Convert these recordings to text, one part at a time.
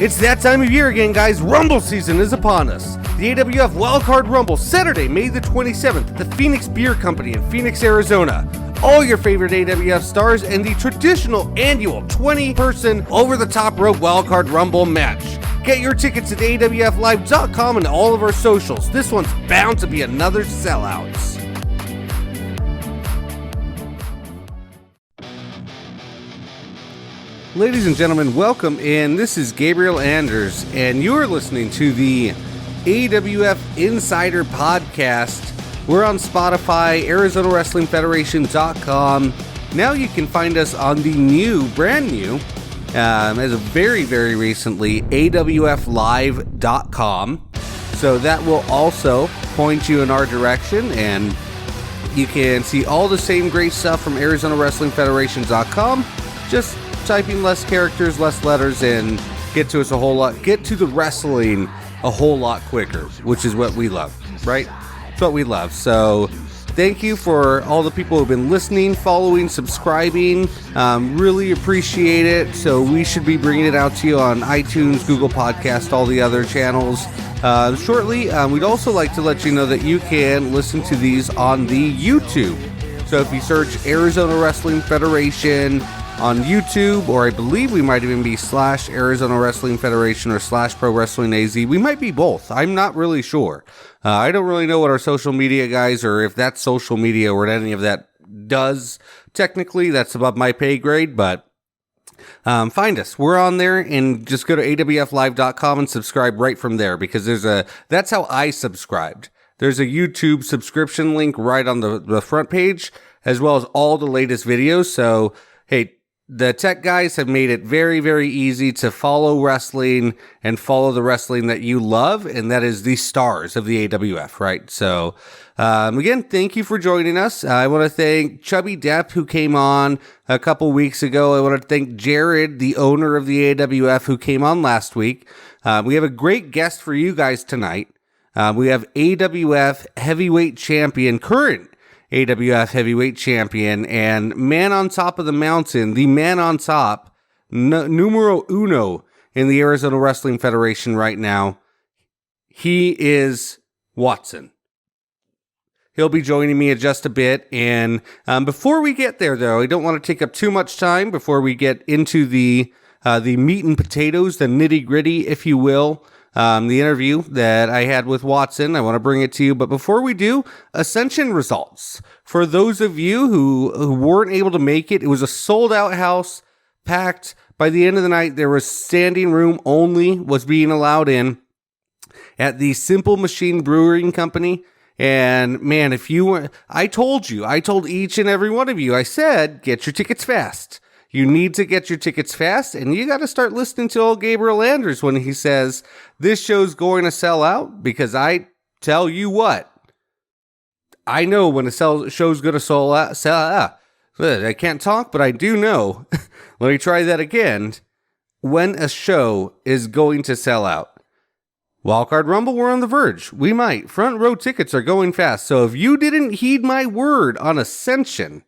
It's that time of year again, guys. Rumble season is upon us. The AWF Wildcard Rumble, Saturday, May the 27th at the Phoenix Beer Company in Phoenix, Arizona. All your favorite AWF stars and the traditional annual 20-person over-the-top rope Wildcard Rumble match. Get your tickets at awflive.com and all of our socials. This one's bound to be another sellout. Ladies and gentlemen, welcome in. This is Gabriel Anders, and you're listening to the AWF Insider podcast. We're on Spotify, ArizonaWrestlingFederation.com. Now you can find us on the brand new, as of very, very recently, AWFlive.com. So that will also point you in our direction, and you can see all the same great stuff from ArizonaWrestlingFederation.com. Just typing less characters, less letters, and get to the wrestling a whole lot quicker, which is what we love, right? It's what we love. So thank you for all the people who've been listening, following, subscribing. Really appreciate it. So we should be bringing it out to you on iTunes, Google Podcast, all the other channels shortly. We'd also like to let you know that you can listen to these on the YouTube. So if you search Arizona Wrestling Federation on YouTube, or I believe we might even be /Arizona Wrestling Federation or /Pro Wrestling AZ. We might be both. I'm not really sure. I don't really know what our social media guys, or if that's social media or what any of that does. Technically, that's above my pay grade, but find us. We're on there, and just go to awflive.com and subscribe right from there, because that's how I subscribed. There's a YouTube subscription link right on the front page, as well as all the latest videos. So, hey, the tech guys have made it very, very easy to follow wrestling and follow the wrestling that you love, and that is the stars of the AWF, right? So, again, thank you for joining us. I want to thank Chubby Depp, who came on a couple weeks ago. I want to thank Jared, the owner of the AWF, who came on last week. We have a great guest for you guys tonight. We have AWF Heavyweight Champion, current AWF Heavyweight Champion, and man on top of the mountain, the man on top, numero uno in the Arizona Wrestling Federation right now. He is Watson. He'll be joining me in just a bit, and before we get there, though, I don't want to take up too much time before we get into the meat and potatoes, the nitty-gritty, if you will. The interview that I had with Watson, I want to bring it to you. But before we do, Ascension Results. For those of you who weren't able to make it, it was a sold-out house, packed. By the end of the night, there was standing room only was being allowed in at the Simple Machine Brewing Company. And man, I told each and every one of you, I said, get your tickets fast. You need to get your tickets fast, and you got to start listening to old Gabriel Anders when he says, this show's going to sell out, because I tell you what, I know when a show's going to sell out. I can't talk, but I do know. Let me try that again. When a show is going to sell out. Wildcard Rumble, we're on the verge. We might. Front row tickets are going fast. So if you didn't heed my word on Ascension,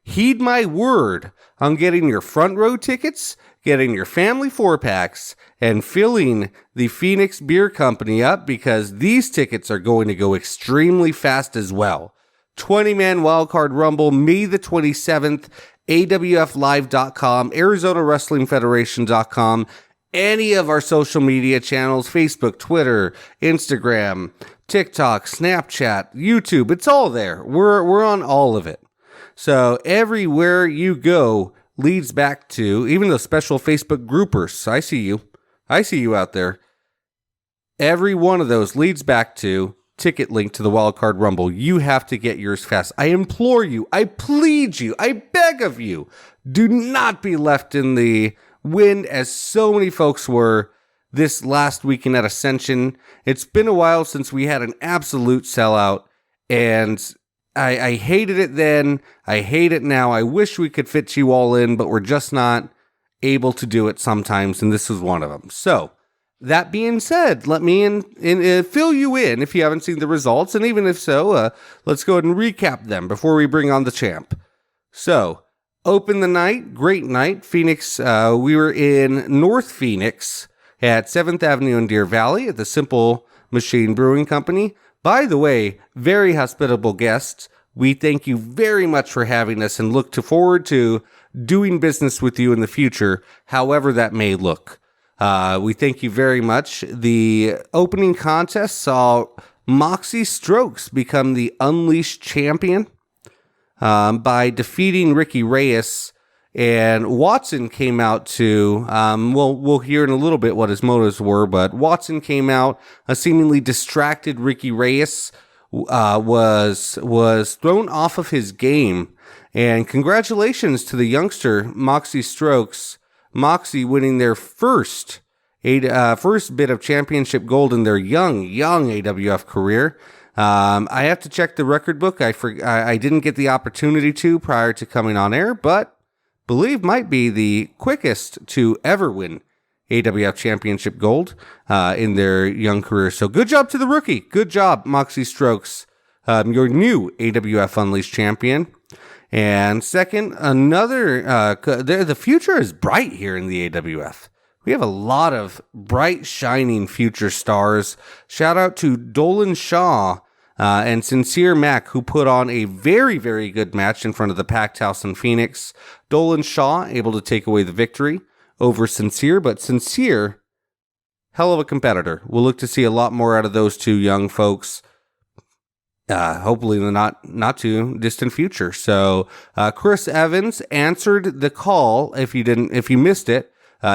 heed my word on getting your front row tickets, getting your family 4-packs, and filling the Phoenix Beer Company up, because these tickets are going to go extremely fast as well. 20-man Wildcard Rumble, May the 27th, AWFlive.com, ArizonaWrestlingFederation.com, any of our social media channels, Facebook, Twitter, Instagram, TikTok, Snapchat, YouTube, it's all there. We're on all of it. So everywhere you go leads back to, even the special Facebook groupers, I see you out there. Every one of those leads back to ticket link to the Wildcard Rumble. You have to get yours fast. I implore you, I plead you, I beg of you, do not be left in the wind as so many folks were this last weekend at Ascension. It's been a while since we had an absolute sellout, and I hated it then. I hate it now. I wish we could fit you all in, but we're just not able to do it sometimes, and this was one of them. So, that being said, let me fill you in if you haven't seen the results, and even if so, let's go ahead and recap them before we bring on the champ. So, open the night, great night, Phoenix. We were in North Phoenix, at 7th Avenue in Deer Valley at the Simple Machine Brewing Company. By the way, very hospitable guests. We thank you very much for having us and look forward to doing business with you in the future, however that may look. We thank you very much. The opening contest saw Moxie Strokes become the Unleashed champion by defeating Ricky Reyes, and Watson came out to, we'll hear in a little bit what his motives were, but Watson came out, a seemingly distracted Ricky Reyes was thrown off of his game, and congratulations to the youngster Moxie Strokes. Moxie winning their first bit of championship gold in their young AWF career. I have to check the record book. I didn't get the opportunity to prior to coming on air, but believe might be the quickest to ever win AWF Championship Gold in their young career. So good job to the rookie. Good job, Moxie Strokes, your new AWF Unleashed champion. And second, the future is bright here in the AWF. We have a lot of bright, shining future stars. Shout out to Dolan Shaw and Sincere Mac, who put on a very, very good match in front of the packed house in Phoenix. Dolan Shaw able to take away the victory over Sincere, but Sincere, hell of a competitor. We'll look to see a lot more out of those two young folks, hopefully in the not too distant future. So Chris Evans answered the call. If you missed it,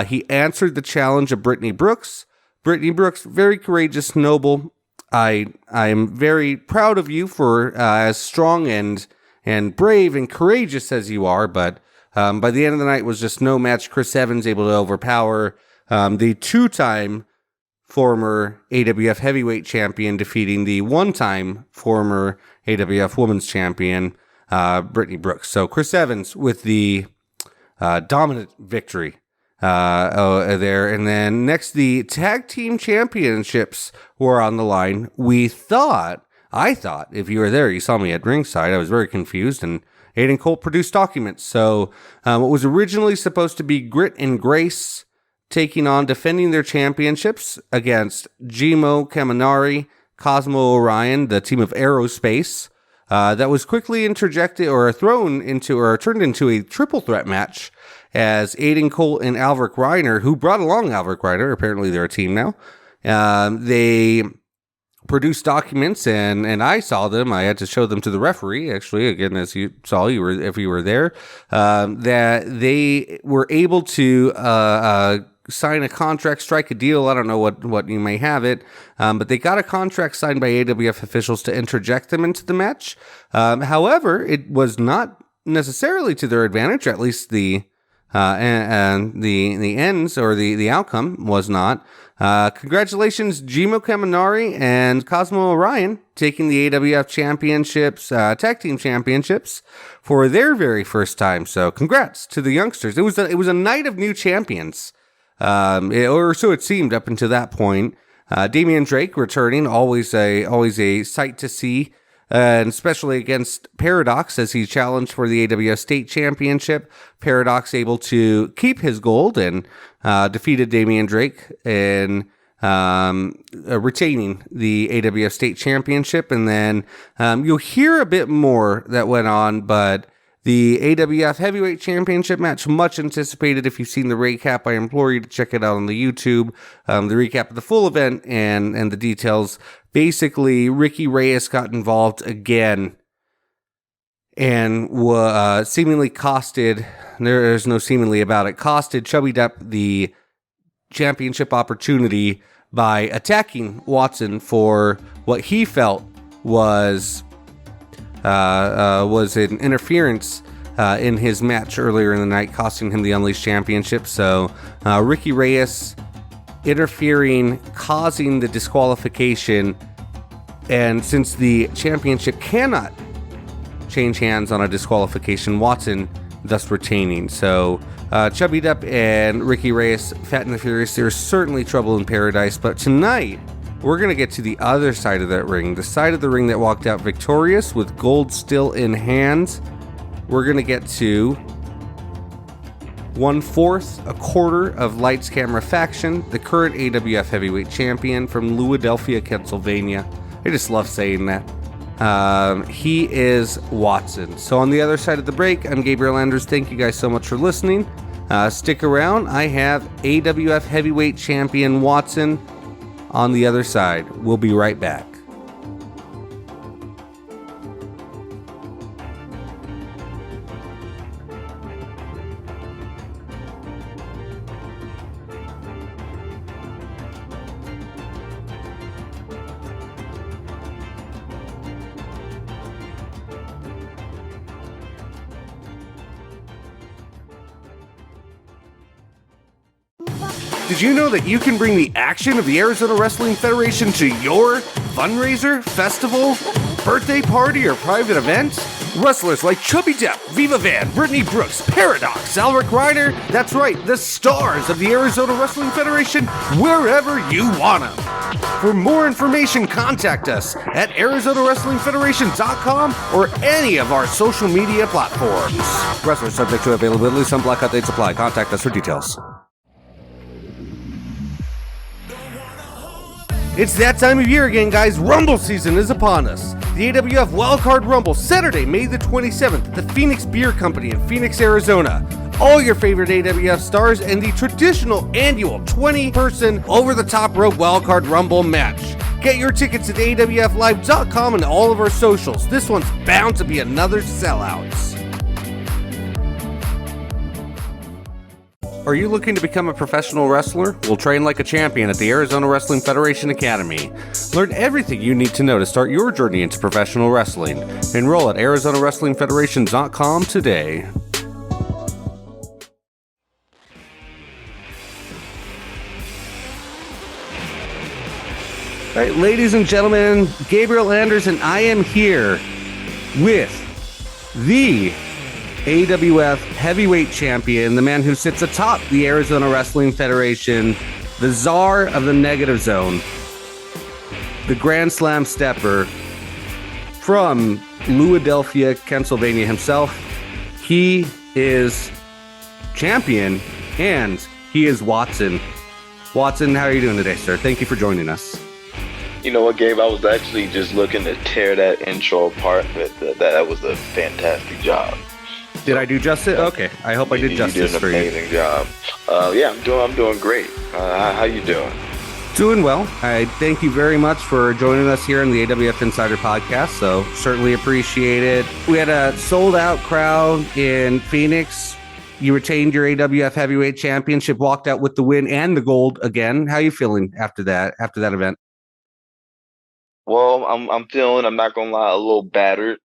he answered the challenge of Brittany Brooks. Brittany Brooks, very courageous, noble. I am very proud of you for as strong and brave and courageous as you are, but by the end of the night was just no match. Chris Evans able to overpower the two-time former AWF Heavyweight Champion, defeating the one-time former AWF Women's Champion, Brittany Brooks. So Chris Evans with the dominant victory there. And then next, the Tag Team Championships were on the line. I thought, if you were there, you saw me at ringside, I was very confused, and Aiden Colt produced documents. So what was originally supposed to be Grit and Grace defending their championships against Gimo Kaminari, Cosmo Orion, the team of Aerospace, that was quickly turned into a triple threat match as Aiden Colt and Alverick Reiner, who brought along Alverick Reiner, apparently they're a team now, they produced documents, and I saw them. I had to show them to the referee, actually, again, as you saw, if you were there, that they were able to sign a contract, strike a deal. I don't know what you may have it, but they got a contract signed by AWF officials to interject them into the match. However, it was not necessarily to their advantage, at least the ends or the outcome was not. Congratulations, Gimo Kaminari and Cosmo Orion taking the AWF championships, tag team championships for their very first time. So congrats to the youngsters. It was a night of new champions, or so it seemed up until that point. Damian Drake returning, always a sight to see. And especially against Paradox as he challenged for the AWF State Championship. Paradox able to keep his gold and defeated Damian Drake in retaining the AWF State Championship. And then you'll hear a bit more that went on, but the AWF Heavyweight Championship match, much anticipated. If you've seen the recap, I implore you to check it out on the YouTube. The recap of the full event and the details. Basically, Ricky Reyes got involved again and seemingly costed, there's no seemingly about it, costed Chubby Depp the championship opportunity by attacking Watson for what he felt was an interference in his match earlier in the night, costing him the Unleashed Championship. So Ricky Reyes interfering, causing the disqualification, and since the championship cannot change hands on a disqualification, Watson thus retaining. So Chubby Depp and Ricky Reyes, Fat and the Furious, there's certainly trouble in paradise, but tonight we're going to get to the other side of that ring, the side of the ring that walked out victorious with gold still in hand. We're going to get to 1/4, a quarter of Lights Camera Faction, the current AWF Heavyweight Champion from Philadelphia, Pennsylvania. I just love saying that. He is Watson. So on the other side of the break, I'm Gabriel Anders. Thank you guys so much for listening. Stick around. I have AWF Heavyweight Champion Watson on the other side. We'll be right back. Did you know that you can bring the action of the Arizona Wrestling Federation to your fundraiser, festival, birthday party, or private event? Wrestlers like Chubby Depp, Viva Van, Brittany Brooks, Paradox, Alric Ryder, that's right, the stars of the Arizona Wrestling Federation, wherever you want them. For more information, contact us at ArizonaWrestlingFederation.com or any of our social media platforms. Wrestlers subject to availability, some blackout dates apply. Contact us for details. It's that time of year again, guys. Rumble season is upon us. The AWF Wildcard Rumble, Saturday, May the 27th, at the Phoenix Beer Company in Phoenix, Arizona. All your favorite AWF stars and the traditional annual 20-person over-the-top rope Wildcard Rumble match. Get your tickets at AWFlive.com and all of our socials. This one's bound to be another sellout. Are you looking to become a professional wrestler? We'll train like a champion at the Arizona Wrestling Federation Academy. Learn everything you need to know to start your journey into professional wrestling. Enroll at ArizonaWrestlingFederation.com today. All right, ladies and gentlemen, Gabriel Anders, and I am here with the AWF Heavyweight Champion, the man who sits atop the Arizona Wrestling Federation, the czar of the negative zone, the Grand Slam stepper from Philadelphia, Pennsylvania himself. He is champion, and he is Watson. Watson, how are you doing today, sir? Thank you for joining us. You know what, Gabe? I was actually just looking to tear that intro apart. That was a fantastic job. Did I do justice? Okay, I hope I did justice for you. You did an amazing job. Yeah, I'm doing great. How you doing? Doing well. I thank you very much for joining us here on the AWF Insider podcast. So certainly appreciate it. We had a sold out crowd in Phoenix. You retained your AWF Heavyweight Championship, walked out with the win and the gold again. How are you feeling after that event? Well, I'm feeling, I'm not gonna lie, a little battered.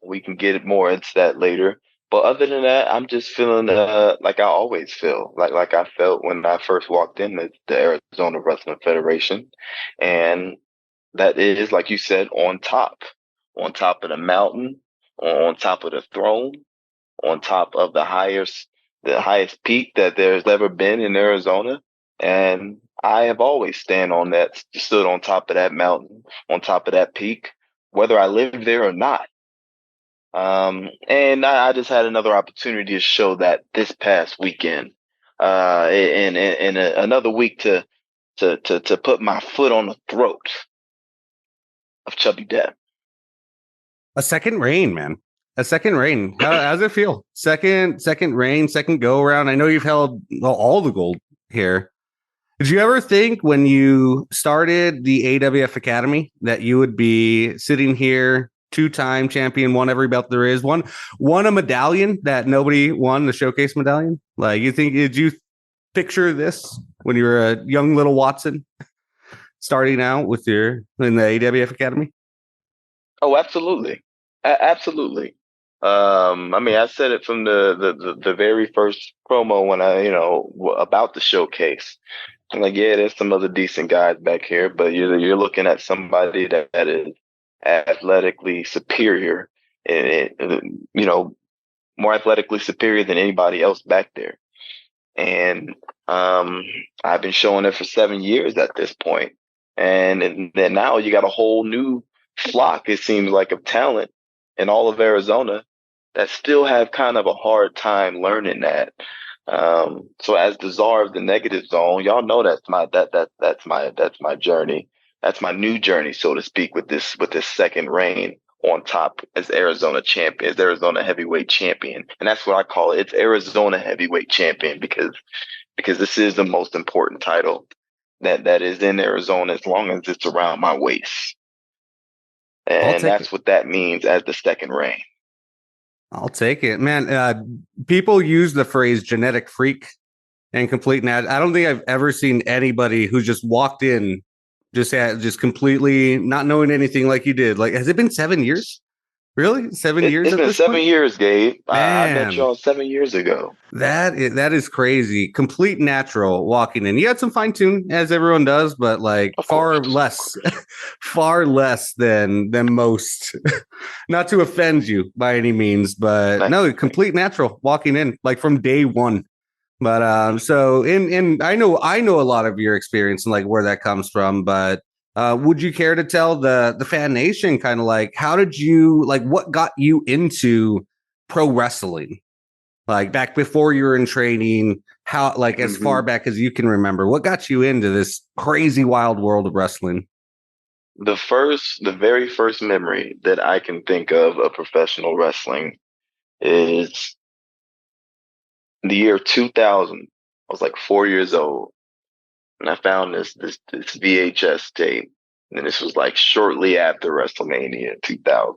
We can get more into that later. But other than that, I'm just feeling like I always feel, like I felt when I first walked in the Arizona Wrestling Federation. And that is, like you said, on top of the mountain, on top of the throne, on top of the highest peak that there's ever been in Arizona. And I have always stood on top of that mountain, on top of that peak, whether I live there or not. And I just had another opportunity to show that this past weekend, and another week to put my foot on the throat of Chubby Depp. A second reign, man. A second reign. How's it feel? Second reign, second go around. I know you've held all the gold here. Did you ever think when you started the AWF Academy that you would be sitting here, two-time champion, won every belt there is, won a medallion that nobody won, the showcase medallion? Like, did you picture this when you were a young little Watson starting out in the AWF Academy? Oh, absolutely. Absolutely. I mean, I said it from the very first promo when about the showcase. I'm like, yeah, there's some other decent guys back here, but you're looking at somebody that is athletically superior, more athletically superior than anybody else back there. And I've been showing it for 7 years at this point. And then now you got a whole new flock, it seems like, of talent in all of Arizona that still have kind of a hard time learning that. So as the czar of the negative zone, y'all know that's my journey. That's my new journey, so to speak, with this second reign on top as Arizona champion, as Arizona heavyweight champion. And that's what I call it. It's Arizona heavyweight champion because this is the most important title that is in Arizona as long as it's around my waist. I'll And take it. that's what that means as the second reign. I'll take it, man. People use the phrase genetic freak and complete nat. I don't think I've ever seen anybody who's just walked in, just completely not knowing anything like you did. Like, has it been 7 years? Really, 7 years It's at been this 7 years, Gabe. I met Man, y'all 7 years ago. that is crazy. Complete natural walking in. You had some fine tune, as everyone does, but like Of far course. less, far less than most. Not to offend you by any means, but no, complete natural walking in, like from day one. But so in I know a lot of your experience and like where that comes from, but would you care to tell the fan nation kind of like how did you like what got you into pro wrestling? Like back before you were in training, how like as far back as you can remember, what got you into this crazy wild world of wrestling? The very first memory that I can think of professional wrestling is the year 2000. I was like 4 years old, and I found this VHS tape. And this was like shortly after WrestleMania 2000.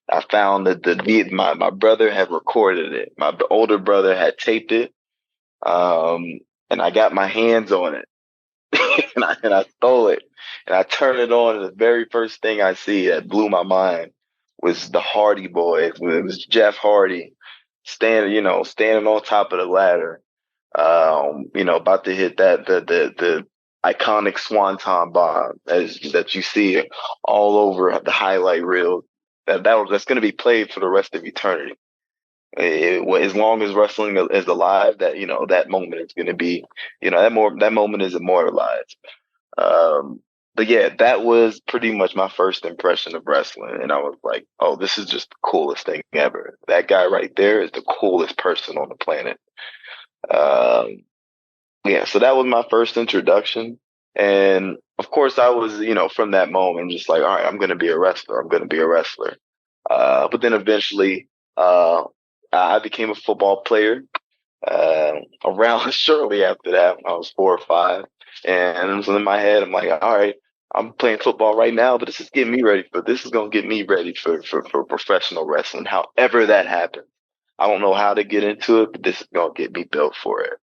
I found that my brother had recorded it. My older brother had taped it, and I got my hands on it, and I stole it, and I turned it on. And the very first thing I see that blew my mind was the Hardy Boys. It was Jeff Hardy standing on top of the ladder, about to hit the iconic Swanton bomb that you see all over the highlight reel. That's going to be played for the rest of eternity. As long as wrestling is alive, that moment is going to be, that moment is immortalized. But yeah, that was pretty much my first impression of wrestling, and I was like, "Oh, this is just the coolest thing ever." That guy right there is the coolest person on the planet. Um, yeah, so that was my first introduction. And of course, I was, from that moment, just like, all right, I'm going to be a wrestler. I'm going to be a wrestler. But then eventually, I became a football player around shortly after that when I was 4 or 5. And it was in my head, I'm like, all right, I'm playing football right now, but this is going to get me ready for professional wrestling, however that happens. I don't know how to get into it, but this is going to get me built for it.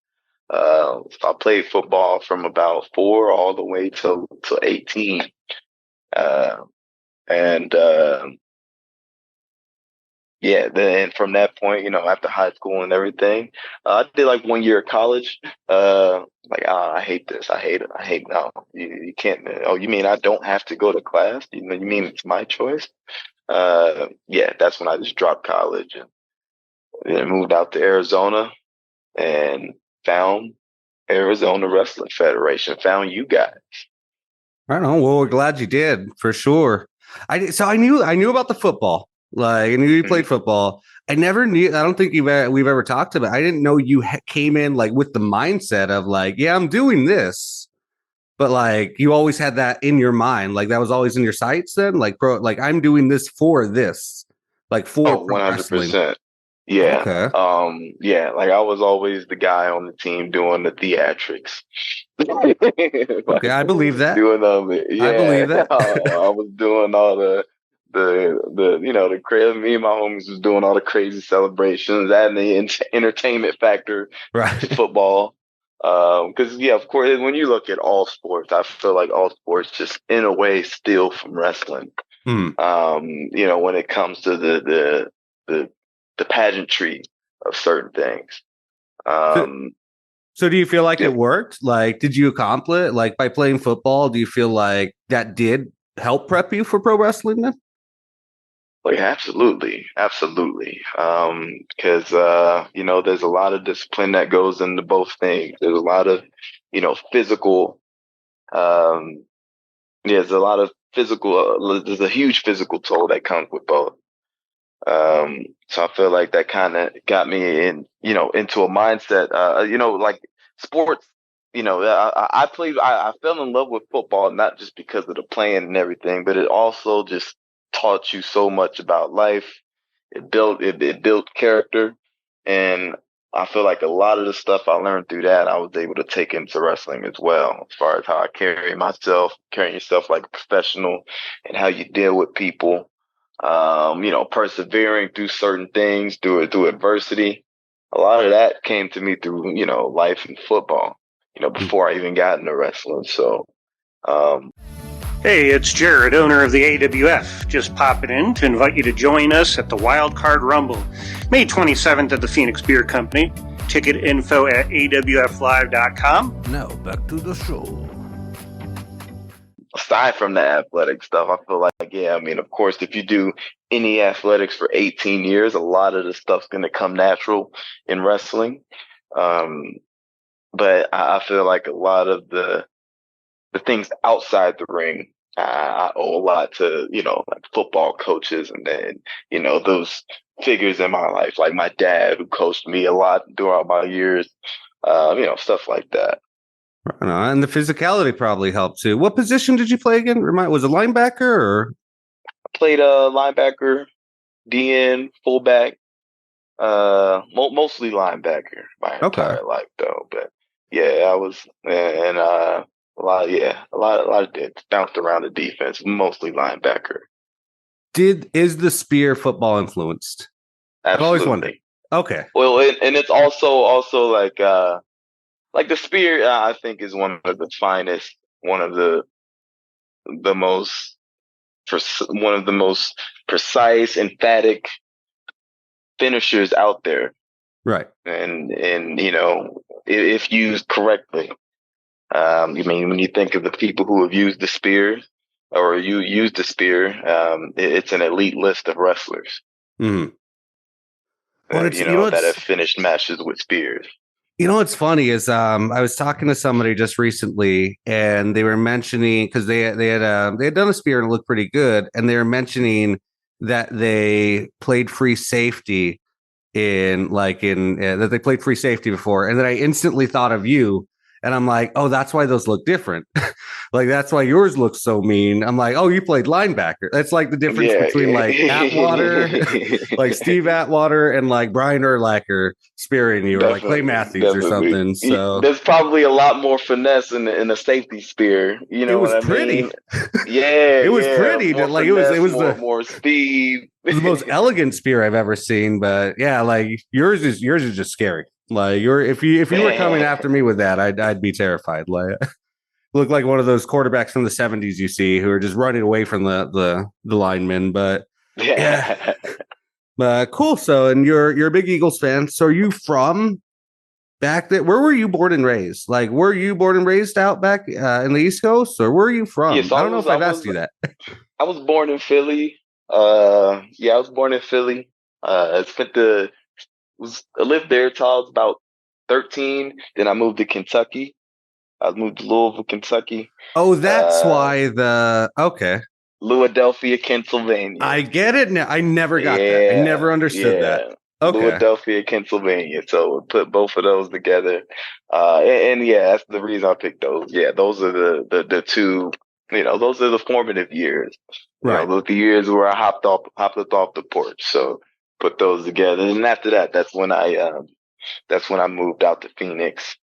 I played football from about 4 all the way till 18. And yeah, then from that point, after high school and everything, I did like 1 year of college. I hate this. I hate it. No, you can't. Oh, you mean I don't have to go to class? You mean it's my choice? Yeah, that's when I just dropped college and then moved out to Arizona and found Arizona Wrestling Federation, found you guys. I don't know. Well, we're glad you did for sure. I knew about the football. Like I knew you played football. I never knew. I don't think we've ever talked about. I didn't know you came in like with the mindset of like, yeah, I'm doing this, but like you always had that in your mind. Like that was always in your sights. Then like like I'm doing this for this, like for Oh, pro wrestling. 100%. Yeah. Okay. Yeah, like I was always the guy on the team doing the theatrics. Okay, I believe that. Doing I believe yeah, that. I was doing all the crazy. Me and my homies was doing all the crazy celebrations, adding the entertainment factor to Right. football. Because yeah, of course, when you look at all sports, I feel like all sports just in a way steal from wrestling. When it comes to the pageantry of certain things. So, so do you feel like Yeah, it worked? Like, did you accomplish like by playing football? Do you feel like that did help prep you for pro wrestling then? like absolutely, absolutely. Because there's a lot of discipline that goes into both things. There's a lot of, physical. Um, yeah, there's a lot of physical. There's a huge physical toll that comes with both. So I feel like that kind of got me into a mindset, like sports, I fell in love with football, not just because of the playing and everything, but it also just taught you so much about life. It built character. And I feel like a lot of the stuff I learned through that, I was able to take into wrestling as well, as far as how I carry myself, carrying yourself like a professional, and how you deal with people. Persevering through certain things, through adversity. A lot of that came to me through, life and football, before I even got into wrestling. So, Hey, it's Jared, owner of the AWF. Just popping in to invite you to join us at the Wild Card Rumble, May 27th at the Phoenix Beer Company. Ticket info at awflive.com. Now back to the show. aside from the athletic stuff, I feel like, of course, if you do any athletics for 18 years, a lot of the stuff's going to come natural in wrestling. But I feel like a lot of the things outside the ring, I owe a lot to, like football coaches and then, those figures in my life, like my dad who coached me a lot throughout my years, stuff like that. And the physicality probably helped too. What position did you play again? Was it linebacker or? I played linebacker, DN, fullback, mostly linebacker my entire life though. But yeah, I was, and a lot of it bounced around the defense, mostly linebacker. Is the spear football influenced? Absolutely. I've always wondered. Okay. Well, and it's also like the spear, I think, is one of the finest, one of the most precise, emphatic finishers out there. Right. And if used correctly, when you think of the people who have used the spear, or you use the spear, it's an elite list of wrestlers. Mm-hmm. That have finished matches with spears. What's funny is I was talking to somebody just recently, and they were mentioning, because they had done a spear and it looked pretty good, and they were mentioning that they played free safety that they played free safety before, and then I instantly thought of you, and I'm like, oh, that's why those look different. Like, that's why yours looks so mean. I'm like, oh, you played linebacker. That's like the difference between like Atwater, like Steve Atwater, and like Brian Urlacher spearing you, or like Clay Matthews or something. So there's probably a lot more finesse in a safety spear. You know, it was pretty. Yeah, it was pretty. Like finesse, it was more speed. It was the most elegant spear I've ever seen. But yeah, like yours is just scary. Like if you were coming after me with that, I'd be terrified. Like. Look like one of those quarterbacks from the 70s you see who are just running away from the linemen. But yeah. Cool. So, and you're a big Eagles fan. So, are you from back there? Where were you born and raised? Like, were you born and raised out back in the East Coast, or where are you from? Yes, I don't know if I've asked you that. I was born in Philly. I was born in Philly. I lived there till I was about 13. Then I moved to Kentucky. I moved to Louisville, Kentucky. Oh, that's why okay. Philadelphia, Pennsylvania. I get it now. I never got that. I never understood that. Okay. Philadelphia, Pennsylvania. So we put both of those together. And that's the reason I picked those. Yeah, those are the two, those are the formative years. Right. Those are the years where I hopped off the porch. So put those together. And after that, that's when I moved out to Phoenix.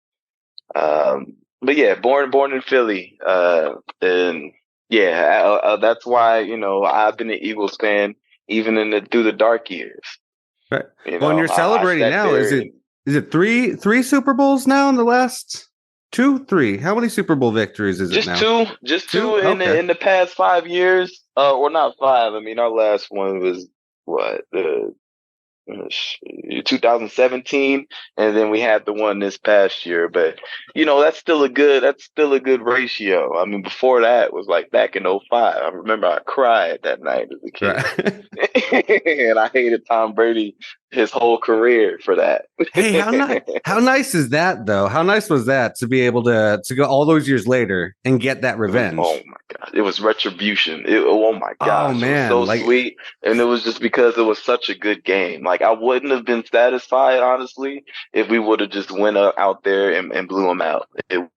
But yeah, born in Philly, and that's why I've been an Eagles fan even through the dark years. Right. When you're celebrating now, is it three Super Bowls now in the last 2, 3? How many Super Bowl victories is it now? Just two in the past 5 years, or not 5. I mean, our last one was what 2017, and then we had the one this past year. But that's still a good ratio. I mean, before that was like back in 2005. I remember I cried that night as a kid. Right. And I hated Tom Brady his whole career for that. Hey, how nice is that though? How nice was that to be able to go all those years later and get that revenge? Oh my it was Retribution. Oh my Oh gosh, it was man, so like sweet, and it was just because it was such a good game. Like I wouldn't have been satisfied honestly if we would have just went out there and blew them out. It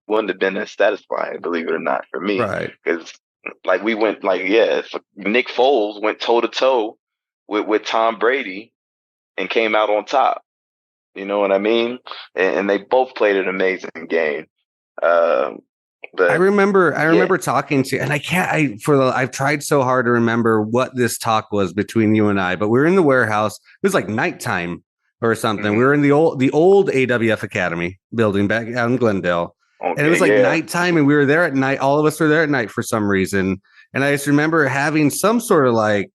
wouldn't have been as satisfying, believe it or not, for me, right. because like we went like if Nick Foles went toe to toe with Tom Brady and came out on top. You know what I mean? And they both played an amazing game. I But remember talking to, and I've tried so hard to remember what this talk was between you and I, but we were in the warehouse. It was like nighttime or something. We were in the old AWF Academy building back out in Glendale. And it was like nighttime, and we were there at night. All of us were there at night for some reason. And I just remember having some sort of like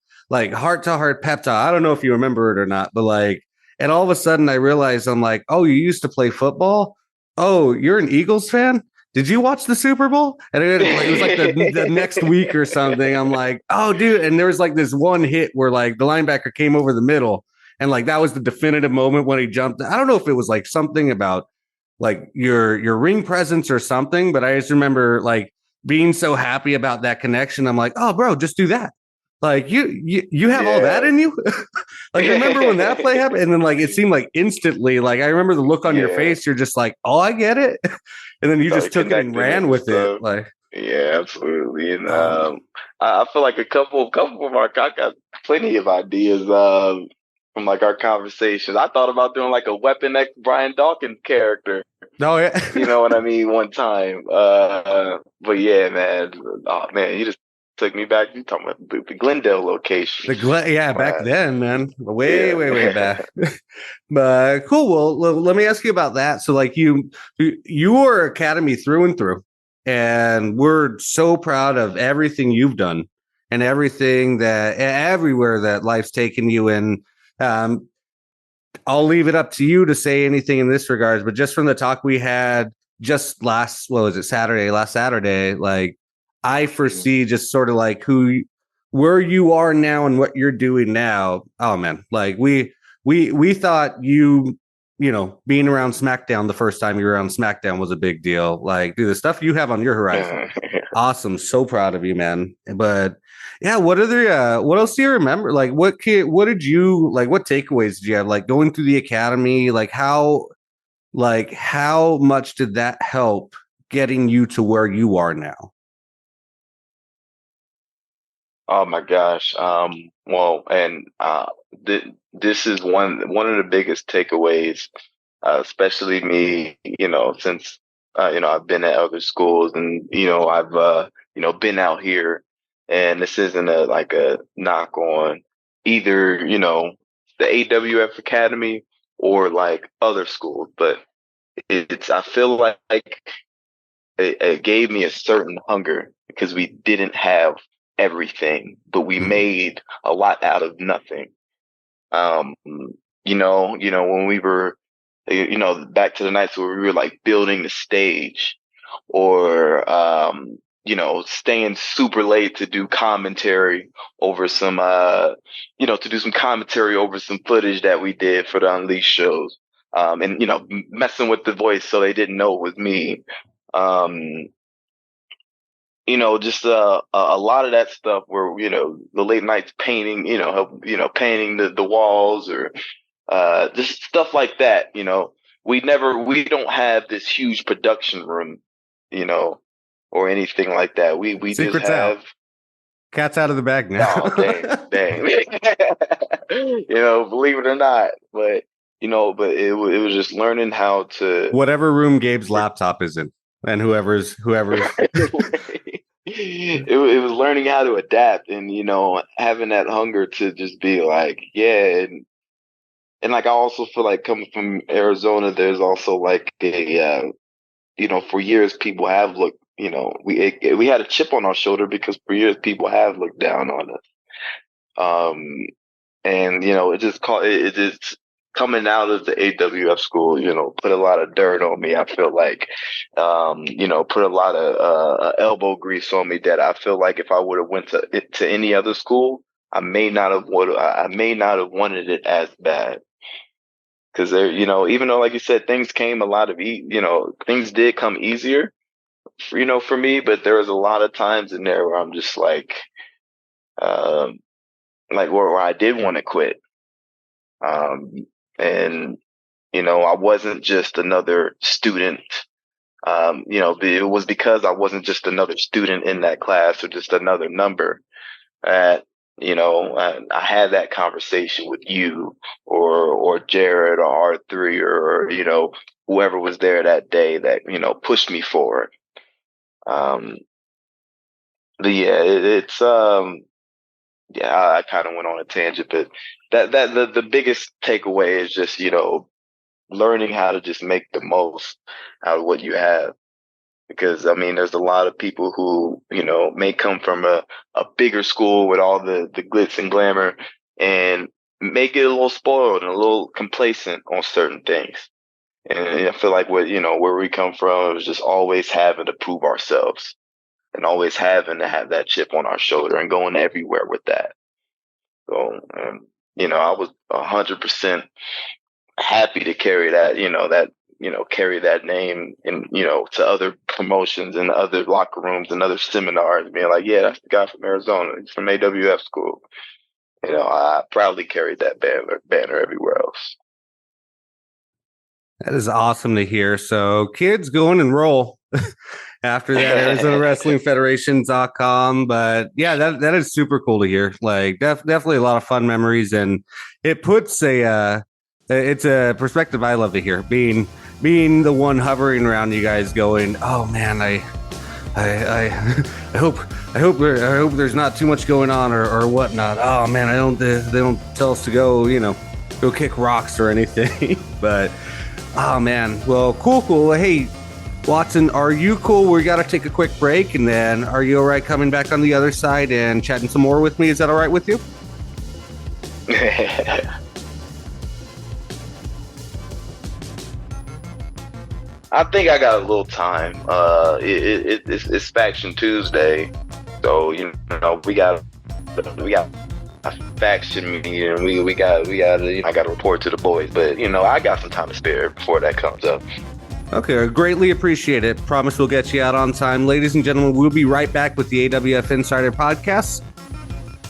heart to heart pep talk. I don't know if you remember it or not, but like, and all of a sudden I realized I'm like, oh, you used to play football? Oh, you're an Eagles fan? Did you watch the Super Bowl? And it was like the next week or something. I'm like, oh, dude. And there was like this one hit where like the linebacker came over the middle, and like that was the definitive moment when he jumped. I don't know if it was like something about like your ring presence or something, but I just remember like being so happy about that connection. I'm like, oh, bro, just do that. Like you have all that in you. Like remember when that play happened, and then like it seemed like instantly. Like I remember the look on your face. You're just like, oh, I get it, and then you just took it and ran with it. Like yeah, absolutely. And I feel like a couple of our I got plenty of ideas from like our conversations. I thought about doing like a Weapon X Brian Dawkins character. Oh yeah, you know what I mean. One time, but yeah, man. Oh man, you just took me back. You talking about the Glendale location? Back then, man, way back. But cool. Well, let me ask you about that. So, like you were Academy through and through, and we're so proud of everything you've done and everything everywhere that life's taken you in. I'll leave it up to you to say anything in this regards, but just from the talk we had just last Saturday, like I foresee just sort of like where you are now and what you're doing now. Oh man, like we thought you being around SmackDown the first time you were on SmackDown was a big deal. Like, dude, the stuff you have on your horizon, awesome. So proud of you, man. But yeah, what else do you remember? Like, what takeaways did you have? Like going through the academy, like how much did that help getting you to where you are now? Oh my gosh. Well, and this is one of the biggest takeaways, especially me, since I've been at other schools and I've been out here, and this isn't a knock on either, the AWF Academy or like other schools, but I feel like it gave me a certain hunger because we didn't have everything, but we made a lot out of nothing. When we were, back to the nights where we were like building the stage or, staying super late to do commentary over some, over some footage that we did for the Unleashed shows. And, messing with the voice so they didn't know it was me. Just a lot of that stuff where, the late nights painting, painting the walls or just stuff like that. We don't have this huge production room, or anything like that. We Secret's just have out. Cat's out of the bag now. Oh, dang. Believe it or not, but it was just learning how to whatever room Gabe's laptop is in, and whoever's it was learning how to adapt and having that hunger to just be like, yeah, and like I also feel like coming from Arizona, there's also like a for years people have looked, we had a chip on our shoulder because for years people have looked down on us. And it just coming out of the AWF school, put a lot of dirt on me. I feel like, put a lot of elbow grease on me that I feel like if I would have went to any other school, I may not have wanted it as bad. Because there, even though, like you said, things came things did come easier, for me, but there was a lot of times in there where I'm just where I did want to quit. And, I wasn't just another student. It was because I wasn't just another student in that class or just another number. I had that conversation with you or Jared or R3 or whoever was there that day that, pushed me forward. I kind of went on a tangent, but the biggest takeaway is just, learning how to just make the most out of what you have. Because, there's a lot of people who, may come from a bigger school with all the glitz and glamour and may get a little spoiled and a little complacent on certain things. And I feel like where we come from, it was just always having to prove ourselves and always having to have that chip on our shoulder and going everywhere with that. So, I was 100% happy to carry that, carry that name and, to other promotions and other locker rooms and other seminars, being like, yeah, that's the guy from Arizona. He's from AWF school. I proudly carried that banner everywhere else. That is awesome to hear. So kids, go and enroll after that, ArizonaWrestlingFederation.com. But yeah, that is super cool to hear. Like definitely a lot of fun memories, and it puts it's a perspective I love to hear, being the one hovering around you guys going, oh man, I hope there's not too much going on or whatnot. Oh man, they don't tell us to go kick rocks or anything. But oh man, well, cool. Hey, Watson, are you cool? We got to take a quick break, and then are you all right coming back on the other side and chatting some more with me? Is that all right with you? I think I got a little time. It's Faction Tuesday, so we got a faction meeting, and we got I got to report to the boys. But I got some time to spare before that comes up. Okay, I greatly appreciate it. Promise we'll get you out on time. Ladies and gentlemen, we'll be right back with the AWF Insider podcast.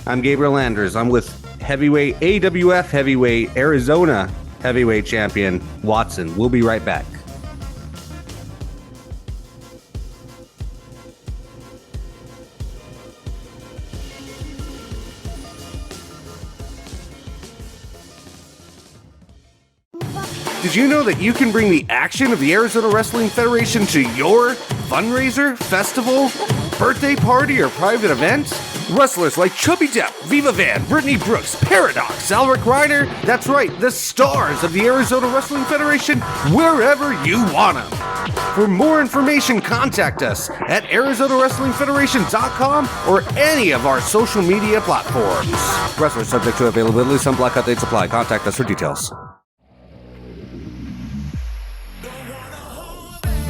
I'm Gabriel Anders. I'm with AWF Heavyweight Arizona Heavyweight Champion Watson. We'll be right back. Did you know that you can bring the action of the Arizona Wrestling Federation to your fundraiser, festival, birthday party, or private event? Wrestlers like Chubby Depp, Viva Van, Brittany Brooks, Paradox, Alric Ryder, that's right, the stars of the Arizona Wrestling Federation, wherever you want them. For more information, contact us at ArizonaWrestlingFederation.com or any of our social media platforms. Wrestlers subject to availability, some blackout dates apply. Contact us for details.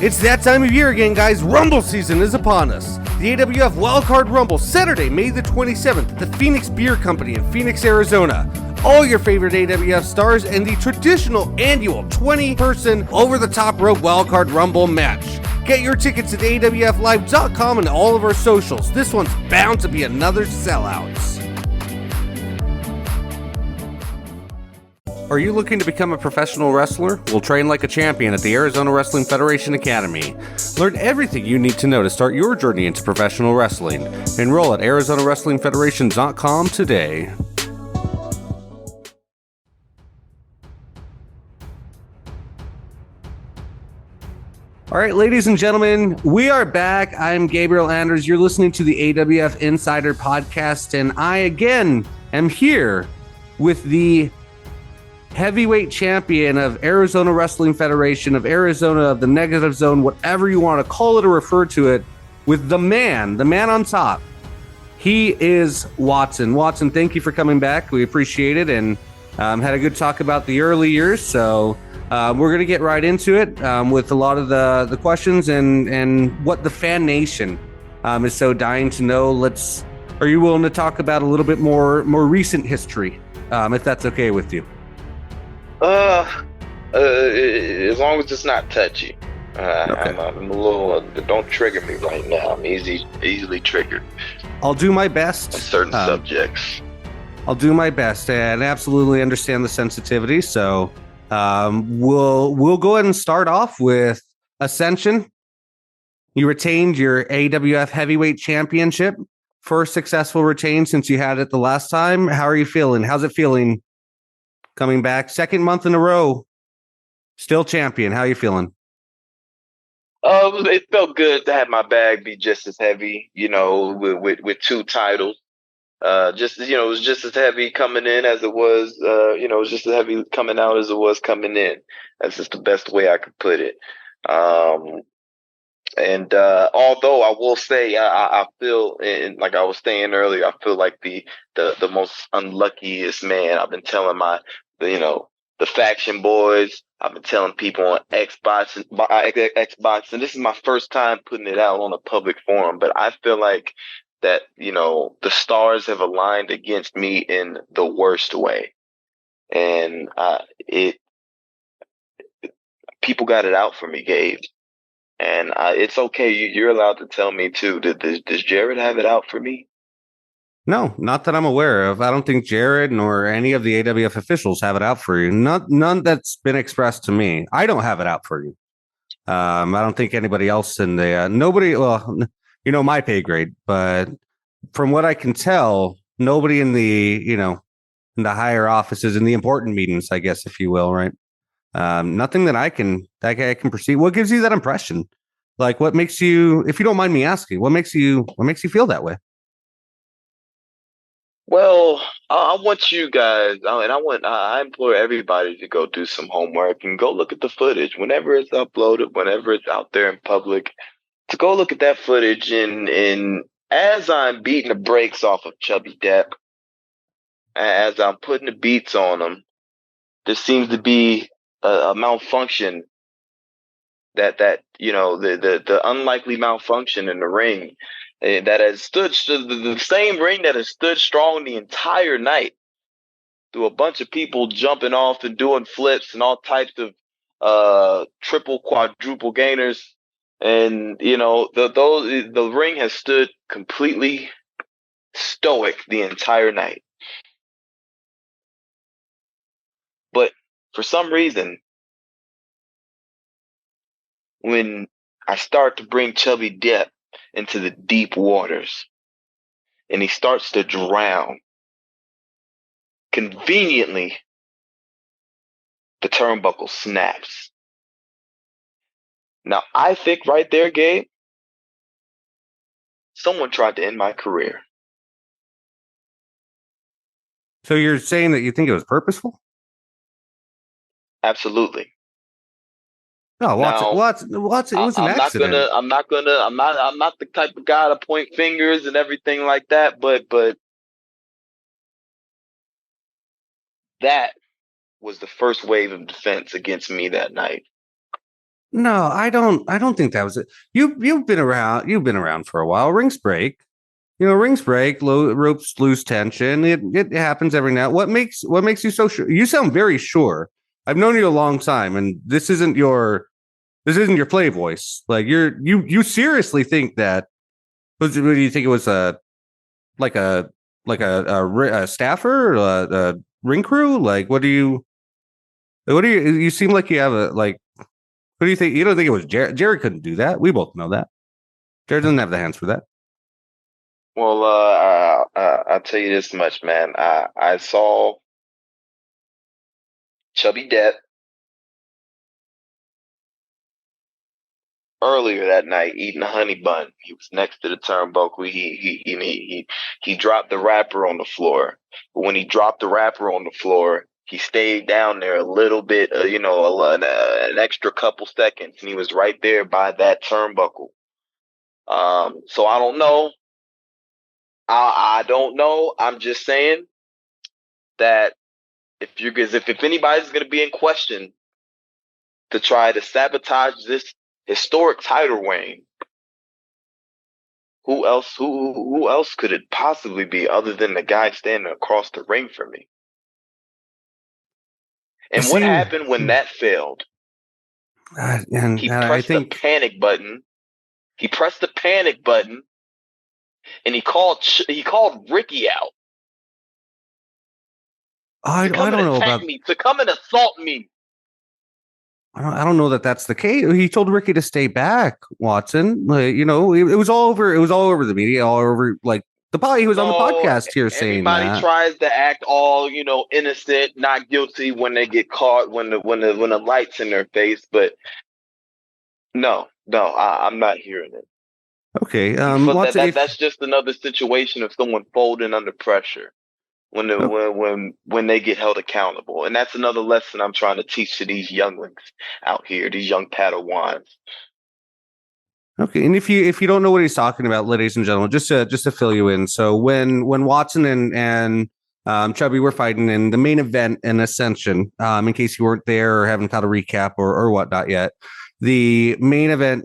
It's that time of year again, guys. Rumble season is upon us. The AWF Wildcard Rumble, Saturday, May the 27th at the Phoenix Beer Company in Phoenix, Arizona. All your favorite AWF stars and the traditional annual 20-person over-the-top rope Wildcard Rumble match. Get your tickets at AWFlive.com and all of our socials. This one's bound to be another sellout. Are you looking to become a professional wrestler? We'll train like a champion at the Arizona Wrestling Federation Academy. Learn everything you need to know to start your journey into professional wrestling. Enroll at ArizonaWrestlingFederation.com today. All right, ladies and gentlemen, we are back. I'm Gabriel Anders. You're listening to the AWF Insider podcast, and I again am here with the heavyweight champion of Arizona Wrestling Federation, of Arizona, of the negative zone, whatever you want to call it or refer to it, with the man on top. He is Watson. Watson, thank you for coming back. We appreciate it, and had a good talk about the early years. So we're going to get right into it with a lot of the questions and what the fan nation is so dying to know. Are you willing to talk about a little bit more recent history, if that's okay with you? As long as it's not touchy. Okay. I'm a little. Don't trigger me right now. I'm easily triggered I'll do my on best. certain subjects. I'll do my best and absolutely understand the sensitivity. So we'll go ahead and start off with Ascension. You retained your AWF Heavyweight Championship. First successful retain since you had it the last time. How are you feeling? How's it feeling coming back? Second month in a row. Still champion. How are you feeling? It felt good to have my bag be just as heavy, with 2 titles. It was just as heavy coming in as it was, it was just as heavy coming out as it was coming in. That's just the best way I could put it. And although I will say, I feel, and like I was saying earlier, I feel like the most unluckiest man. I've been telling the faction boys. I've been telling people on Xbox, and this is my first time putting it out on a public forum. But I feel like that the stars have aligned against me in the worst way, and people got it out for me, Gabe. And it's okay. You're allowed to tell me too. Does Jared have it out for me? No, not that I'm aware of. I don't think Jared nor any of the AWF officials have it out for you. None that's been expressed to me. I don't have it out for you. I don't think anybody else in the nobody. Well, my pay grade, but from what I can tell, nobody in the in the higher offices in the important meetings, I guess, if you will, right? Nothing that I can perceive. What gives you that impression? Like, what makes you, if you don't mind me asking, what makes you feel that way? Well, I want you guys, and I implore everybody to go do some homework and go look at the footage whenever it's uploaded, whenever it's out there in public. To go look at that footage, and as I'm beating the brakes off of Chubby Depp, as I'm putting the beats on him, there seems to be a malfunction the unlikely malfunction in the ring that has stood the same ring that has stood strong the entire night through a bunch of people jumping off and doing flips and all types of triple quadruple gainers, and the ring has stood completely stoic the entire night, but for some reason, when I start to bring Chubby Depp into the deep waters and he starts to drown, conveniently, the turnbuckle snaps. Now, I think right there, Gabe, someone tried to end my career. So you're saying that you think it was purposeful? Absolutely. No, it was an accident. I'm not the type of guy to point fingers and everything like that, but that was the first wave of defense against me that night. No, I don't think that was it. You've been around for a while. Rings break. Rings break, ropes lose tension. It happens every now. What makes you so sure? You sound very sure. I've known you a long time, and this isn't your play voice. Like you seriously think that? What do you think it was a staffer, a ring crew? Like what do you? You seem like you have a like. What do you think? You don't think it was Jared? Jared couldn't do that. We both know that. Jared doesn't have the hands for that. Well, I'll tell you this much, man. I saw Chubby Depp earlier that night eating a honey bun. He was next to the turnbuckle. He dropped the wrapper on the floor. But when he dropped the wrapper on the floor, he stayed down there a little bit, an extra couple seconds, and he was right there by that turnbuckle. So I don't know. I don't know. I'm just saying that if anybody's going to be in question to try to sabotage this historic title reign, who else could it possibly be other than the guy standing across the ring from me? And what happened when that failed? And He I pressed the think panic button. He pressed the panic button, and he called Ricky out I to come don't and know attack about. me, to come and assault me. I don't know that that's the case. He told Ricky to stay back, Watson. It was all over. It was all over the media, all over like he was on the No, podcast here saying everybody that. tries to act all, innocent, not guilty when they get caught, when the light's in their face. But no, I'm not hearing it. Okay, You feel Watson, if that's just another situation of someone folding under pressure when oh, when they get held accountable, and that's another lesson I'm trying to teach to these younglings out here, these young Padawans. okay, and if you don't know what he's talking about, ladies and gentlemen, just to fill you in. So when Watson and Chubby were fighting in the main event in Ascension, in case you weren't there or haven't caught a recap or whatnot yet, the main event,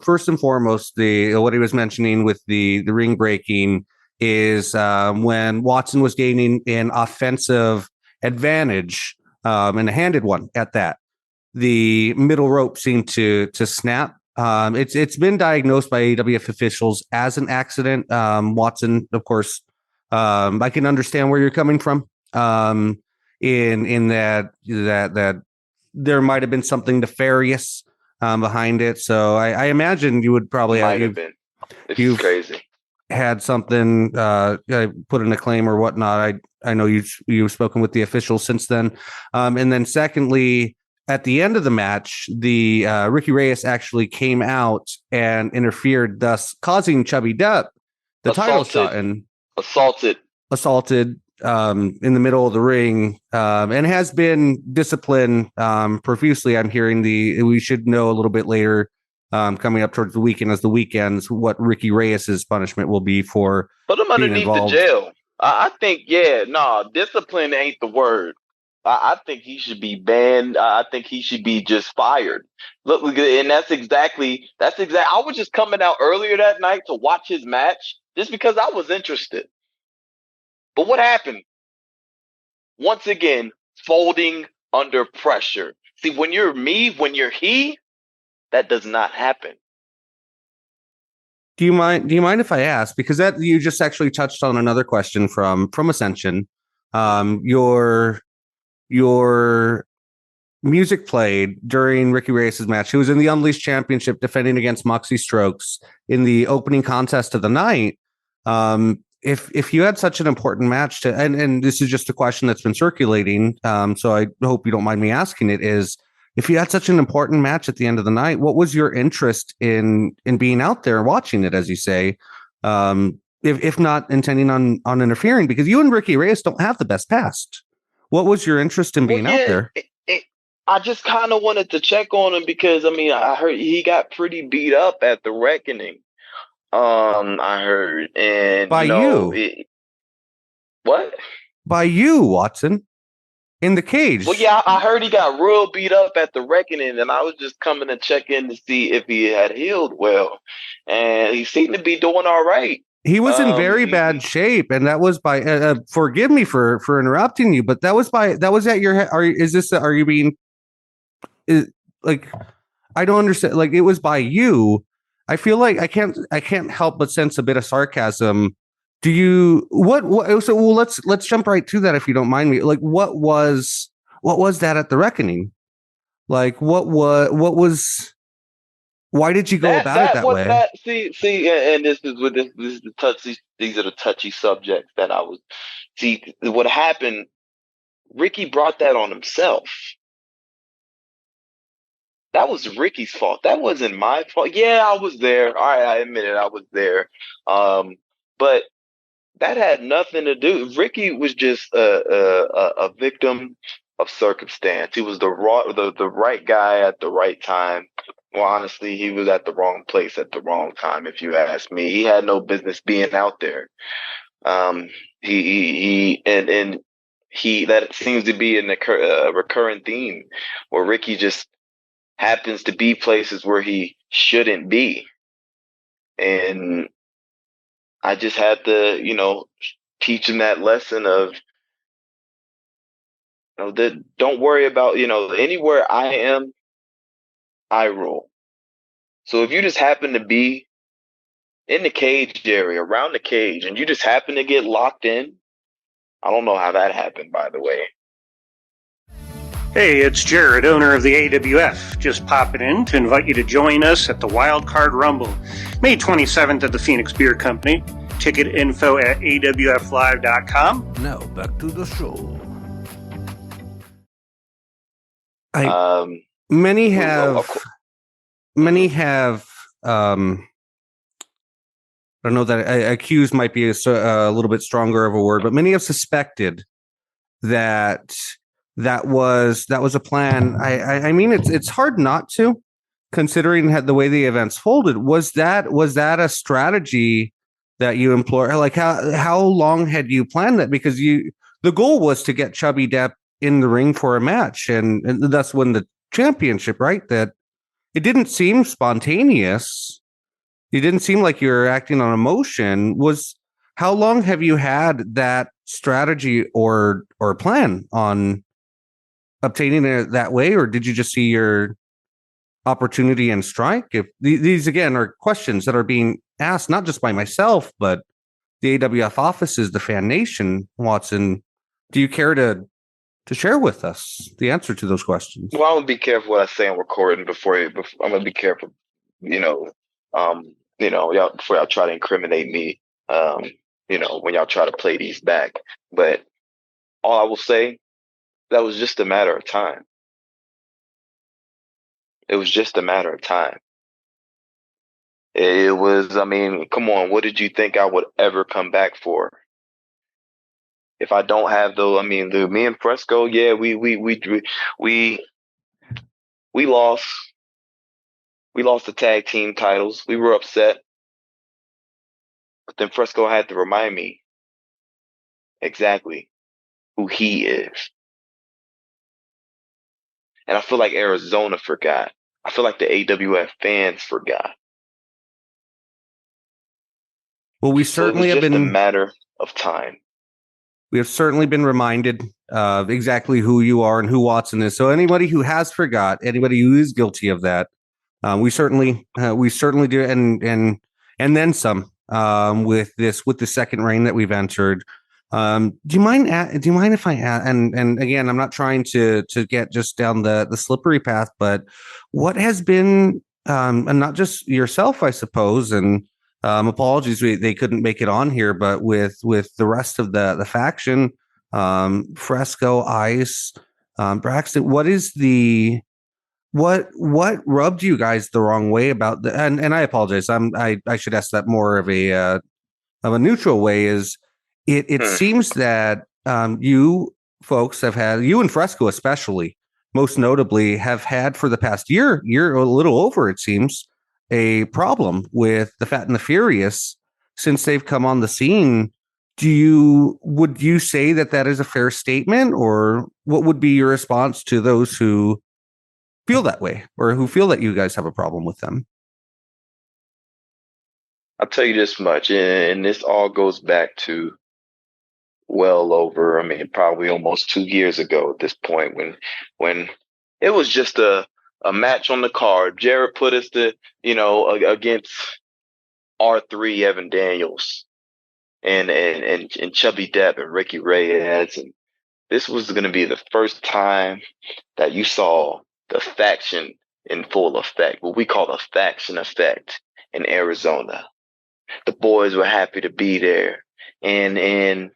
first and foremost, the what he was mentioning with the ring breaking is when Watson was gaining an offensive advantage, and a handed one at that. The middle rope seemed to snap. It's been diagnosed by AWF officials as an accident. Watson, of course, I can understand where you're coming from. In that there might have been something nefarious behind it. So I imagine you would probably Might have been. This is crazy. Had something put in a claim or whatnot. I know you've spoken with the officials since then. And then secondly, at the end of the match, the Ricky Reyes actually came out and interfered, thus causing Chubby Depp the title shot and assaulted in the middle of the ring, and has been disciplined profusely. I'm hearing we should know a little bit later, coming up towards the weekend, as the weekends, what Ricky Reyes's punishment will be for put him being underneath involved. the jail. I think, discipline ain't the word. I think he should be banned. I think he should be just fired. Look, and that's exactly. I was just coming out earlier that night to watch his match just because I was interested. But what happened? Once again, folding under pressure. See, when you're me, when you're he, that does not happen. Do you mind if I ask? Because that you just actually touched on another question from Ascension. Your music played during Ricky Reyes' match. He was in the Unleashed Championship defending against Moxie Strokes in the opening contest of the night. If you had such an important match to, and this is just a question that's been circulating, so I hope you don't mind me asking it, is if you had such an important match at the end of the night, what was your interest in being out there watching it, as you say, if not intending on interfering? Because you and Ricky Reyes don't have the best past. What was your interest in being out there? I just kind of wanted to check on him because, I heard he got pretty beat up at the Reckoning. I heard, and by what? By you, Watson, in the cage. Well, yeah, I heard he got real beat up at the Reckoning, and I was just coming to check in to see if he had healed well, and he seemed to be doing all right. He was in very bad shape, and that was by. Forgive me for interrupting you, but that was at your. Are you being? Like, I don't understand. Like, it was by you. I feel like I can't help but sense a bit of sarcasm. Do you what? So well, let's jump right to that if you don't mind me. Like, what was that at the Reckoning? Like, what was? Why did you go about it that way? See, and this is the touchy. These are the touchy subjects that I was. See, what happened? Ricky brought that on himself. That was Ricky's fault. That wasn't my fault. Yeah, I was there. All right, I admit it. I was there. But that had nothing to do. Ricky was just a victim of circumstance. He was the right guy at the right time. Well, honestly, he was at the wrong place at the wrong time. If you ask me, he had no business being out there. He that seems to be a recurring theme where Ricky just happens to be places where he shouldn't be. And I just had to, teach him that lesson of, that don't worry about, anywhere I am, eye roll. So if you just happen to be in the cage area, around the cage, and you just happen to get locked in, I don't know how that happened, by the way. Hey, it's Jared, owner of the AWF, just popping in to invite you to join us at the Wild Card Rumble, May 27th at the Phoenix Beer Company. Ticket info at awflive.com. Now, back to the show. Many have, I don't know that accused might be a little bit stronger of a word, but many have suspected that was a plan. I mean, it's hard not to, considering the way the events folded. Was that a strategy that you employed? Like how long had you planned that? Because the goal was to get Chubby Depp in the ring for a match and thus win the championship, right? That it didn't seem spontaneous. You didn't seem like you were acting on emotion. How long have you had that strategy or plan on obtaining it that way, or did you just see your opportunity and strike? If these again are questions that are being asked not just by myself, but the AWF offices, the fan nation, Watson, do you care to share with us the answer to those questions? Well, I'm gonna be careful what I say on recording before I'm gonna be careful, y'all, before y'all try to incriminate me, when y'all try to play these back. But all I will say, that was just a matter of time. It was just a matter of time. It was, I mean, come on, what did you think I would ever come back for? If I don't have me and Fresco, yeah, we lost. We lost the tag team titles. We were upset. But then Fresco had to remind me exactly who he is. And I feel like Arizona forgot. I feel like the AWF fans forgot. Well, we certainly have been a matter of time. We have certainly been reminded of exactly who you are and who Watson is. So anybody who has forgot, anybody who is guilty of that, we certainly do, and then some. With the second reign that we've entered, do you mind if I add? And again, I'm not trying to get just down the slippery path, but what has been, and not just yourself, I suppose, and apologies, they couldn't make it on here, but with the rest of the faction, Fresco, Ice, Braxton, what rubbed you guys the wrong way about and I apologize. I should ask that more of a neutral way. Is it seems that you folks have had, you and Fresco especially, most notably, have had for the past year a little over, it seems, a problem with the Fat and the Furious since they've come on the scene. Would you say that is a fair statement, or what would be your response to those who feel that way, or who feel that you guys have a problem with them? I'll tell you this much, and this all goes back to well over, probably almost 2 years ago at this point, when it was just a match on the card. Jared put us against R3 Evan Daniels and Chubby Depp and Ricky Reyes, and this was going to be the first time that you saw the faction in full effect, what we call the faction effect in Arizona. The boys were happy to be there, and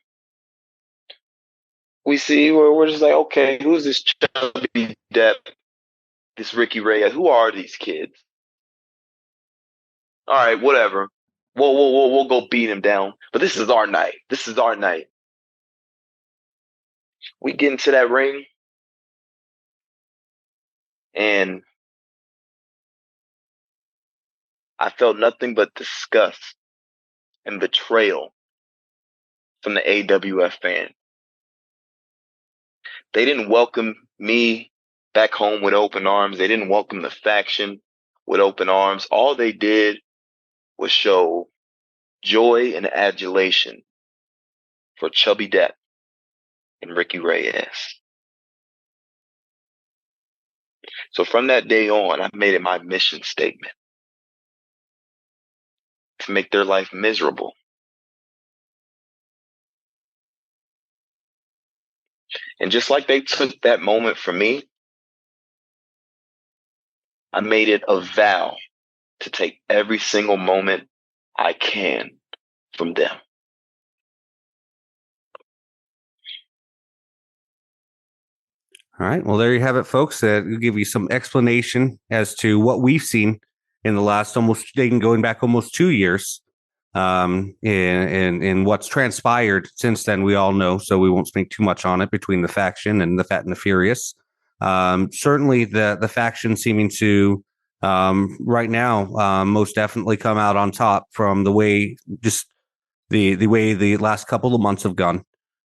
we see where we're just like, okay, who's this Chubby Depp, this Ricky Reyes? Who are these kids? All right, whatever. We'll go beat him down. But this is our night. This is our night. We get into that ring, and I felt nothing but disgust and betrayal from the AWF fan. They didn't welcome me back home with open arms. They didn't welcome the faction with open arms. All they did was show joy and adulation for Chubby Depp and Ricky Reyes. So from that day on, I made it my mission statement to make their life miserable. And just like they took that moment from me, I made it a vow to take every single moment I can from them. All right. Well, there you have it, folks. We'll give you some explanation as to what we've seen in the last going back almost 2 years, in what's transpired since then. We all know, so we won't speak too much on it between the faction and the Fat and the Furious. Certainly, the faction seeming to right now most definitely come out on top from the way the way the last couple of months have gone.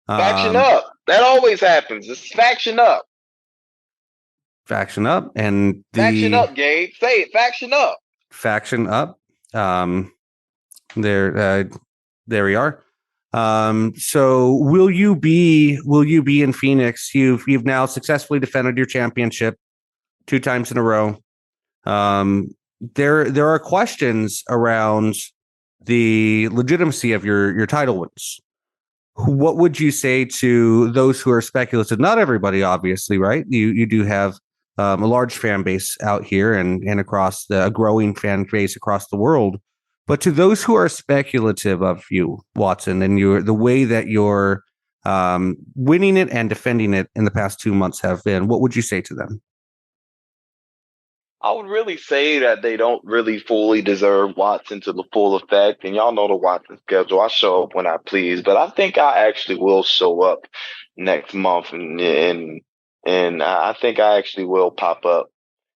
Faction up. That always happens. It's faction up. Faction up, and faction up, Gabe. Say it. Faction up. Faction up. There we are. So will you be in Phoenix? You've now successfully defended your championship 2 times in a row. There are questions around the legitimacy of your title wins. What would you say to those who are speculative? Not everybody, obviously, right? You do have a large fan base out here and across a growing fan base across the world. But to those who are speculative of you, Watson, and the way that you're winning it and defending it in the past 2 months have been, what would you say to them? I would really say that they don't really fully deserve Watson to the full effect. And y'all know the Watson schedule. I show up when I please, but I think I actually will show up next month, and I think I actually will pop up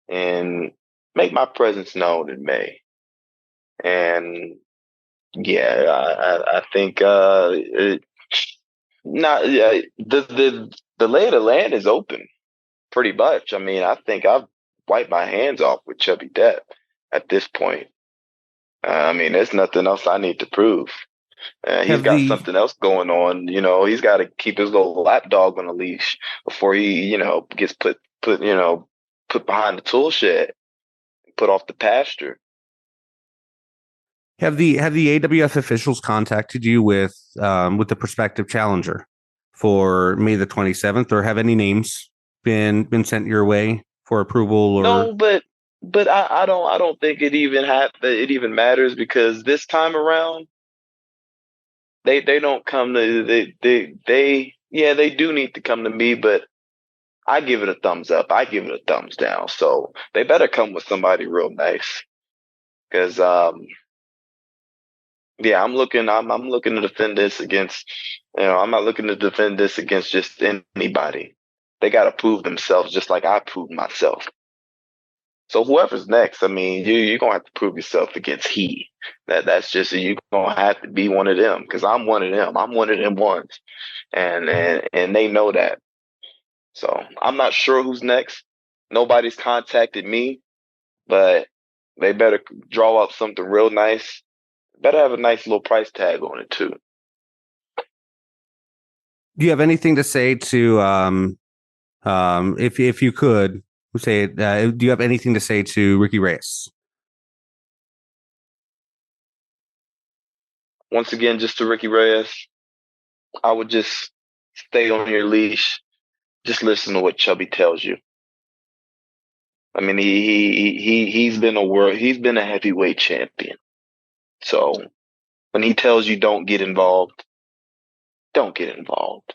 and make my presence known in May. And yeah, I think the lay of the land is open pretty much. I mean, I think I've wiped my hands off with Chubby Depp at this point. I mean, there's nothing else I need to prove. He's got something else going on. You know, he's got to keep his little lapdog on a leash before he, gets put behind the tool shed, put off the pasture. Have the AWF officials contacted you with the prospective challenger for May the 27th, or have any names been sent your way for approval? Or no, but I don't think it even matters, because this time around they don't come to they do need to come to me, but I give it a thumbs up. I give it a thumbs down. So they better come with somebody real nice, because I'm looking to defend this against, I'm not looking to defend this against just anybody. They got to prove themselves just like I proved myself. So whoever's next, I mean, you're going to have to prove yourself against he. That's just, you're going to have to be one of them, because I'm one of them. I'm one of them ones. And they know that. So I'm not sure who's next. Nobody's contacted me, but they better draw up something real nice. Better have a nice little price tag on it too. Do you have anything to say to, if you could say, do you have anything to say to Ricky Reyes? Once again, just to Ricky Reyes, I would just stay on your leash. Just listen to what Chubby tells you. I mean, he's been a heavyweight champion. So when he tells you don't get involved, don't get involved.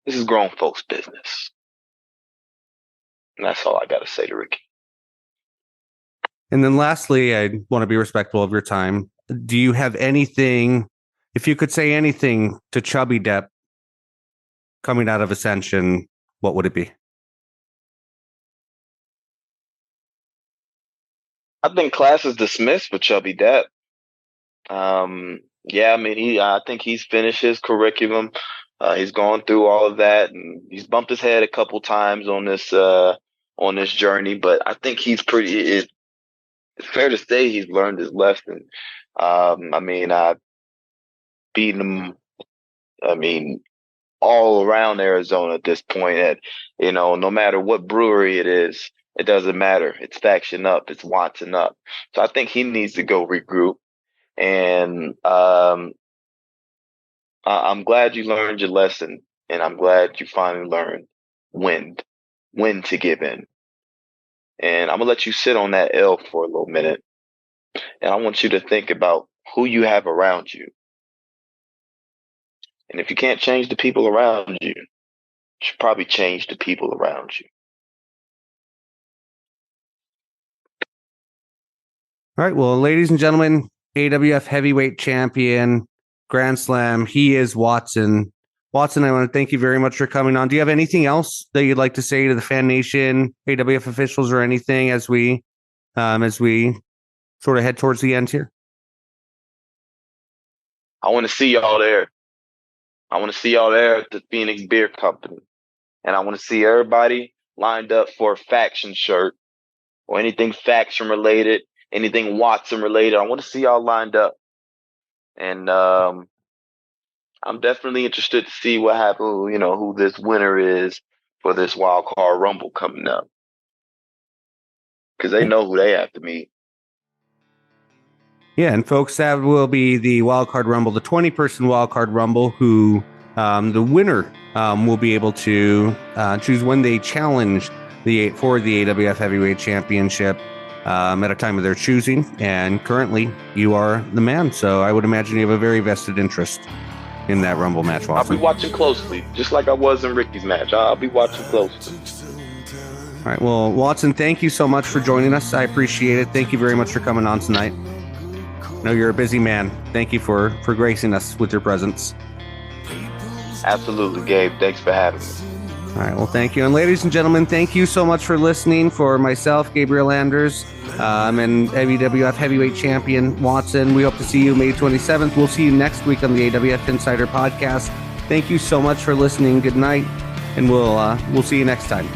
This is grown folks' business. And that's all I got to say to Ricky. And then lastly, I want to be respectful of your time. Do you have anything, if you could say anything to Chubby Depp coming out of Ascension, what would it be? I think class is dismissed for Chubby Depp. I mean, I think he's finished his curriculum. He's gone through all of that, and he's bumped his head a couple times on this journey. But I think it's fair to say he's learned his lesson. I mean, I beat him. I mean, all around Arizona at this point. At no matter what brewery it is, it doesn't matter. It's Faction up, it's Watson up. So I think he needs to go regroup. And I'm glad you learned your lesson, and I'm glad you finally learned when to give in. And I'm gonna let you sit on that L for a little minute, and I want you to think about who you have around you. And if you can't change the people around you, you should probably change the people around you. All right, well, ladies and gentlemen, AWF Heavyweight Champion, Grand Slam, he is Watson. Watson, I want to thank you very much for coming on. Do you have anything else that you'd like to say to the Fan Nation, AWF officials, or anything as we sort of head towards the end here? I want to see y'all there. I want to see y'all there at the Phoenix Beer Company. And I want to see everybody lined up for a Faction shirt or anything Faction related, anything Watson related. I want to see y'all lined up. And I'm definitely interested to see what happens, who this winner is for this Wild Card Rumble coming up. Because they know who they have to meet. Yeah, and folks, that will be the Wild Card Rumble, the 20-person Wild Card Rumble, who the winner will be able to choose when they challenge for the AWF Heavyweight Championship at a time of their choosing. And currently, you are the man, so I would imagine you have a very vested interest in that Rumble match, Watson. I'll be watching closely, just like I was in Ricky's match. I'll be watching closely. All right, well, Watson, thank you so much for joining us. I appreciate it. Thank you very much for coming on tonight. I know you're a busy man. Thank you for gracing us with your presence. Absolutely, Gabe. Thanks for having me. All right, well, thank you. And ladies and gentlemen, thank you so much for listening. For myself, Gabriel Anders, and AWF Heavyweight Champion Watson, we hope to see you May 27th. We'll see you next week on the AWF Insider podcast. Thank you so much for listening. Good night, and we'll see you next time.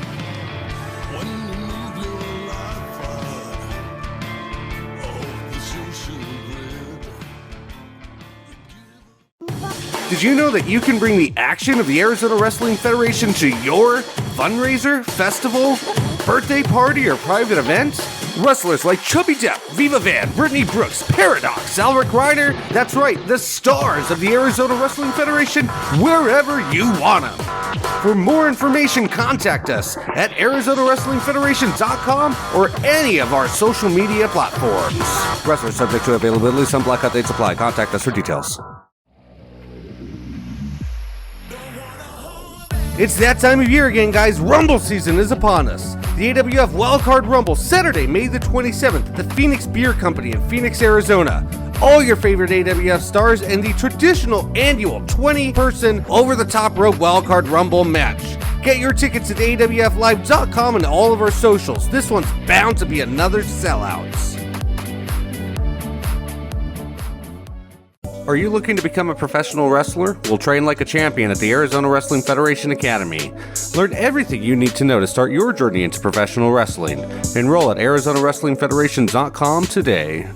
Did you know that you can bring the action of the Arizona Wrestling Federation to your fundraiser, festival, birthday party, or private event? Wrestlers like Chubby Depp, Viva Van, Brittany Brooks, Paradox, Alric Reiner, that's right, the stars of the Arizona Wrestling Federation, wherever you want them. For more information, contact us at ArizonaWrestlingFederation.com or any of our social media platforms. Wrestlers subject to availability, some blackout dates apply. Contact us for details. It's that time of year again, guys. Rumble season is upon us. The AWF Wildcard Rumble, Saturday, May the 27th, at the Phoenix Beer Company in Phoenix, Arizona. All your favorite AWF stars and the traditional annual 20-person over-the-top rope Wildcard Rumble match. Get your tickets at AWFlive.com and all of our socials. This one's bound to be another sellout. Are you looking to become a professional wrestler? Well, train like a champion at the Arizona Wrestling Federation Academy. Learn everything you need to know to start your journey into professional wrestling. Enroll at ArizonaWrestlingFederation.com today.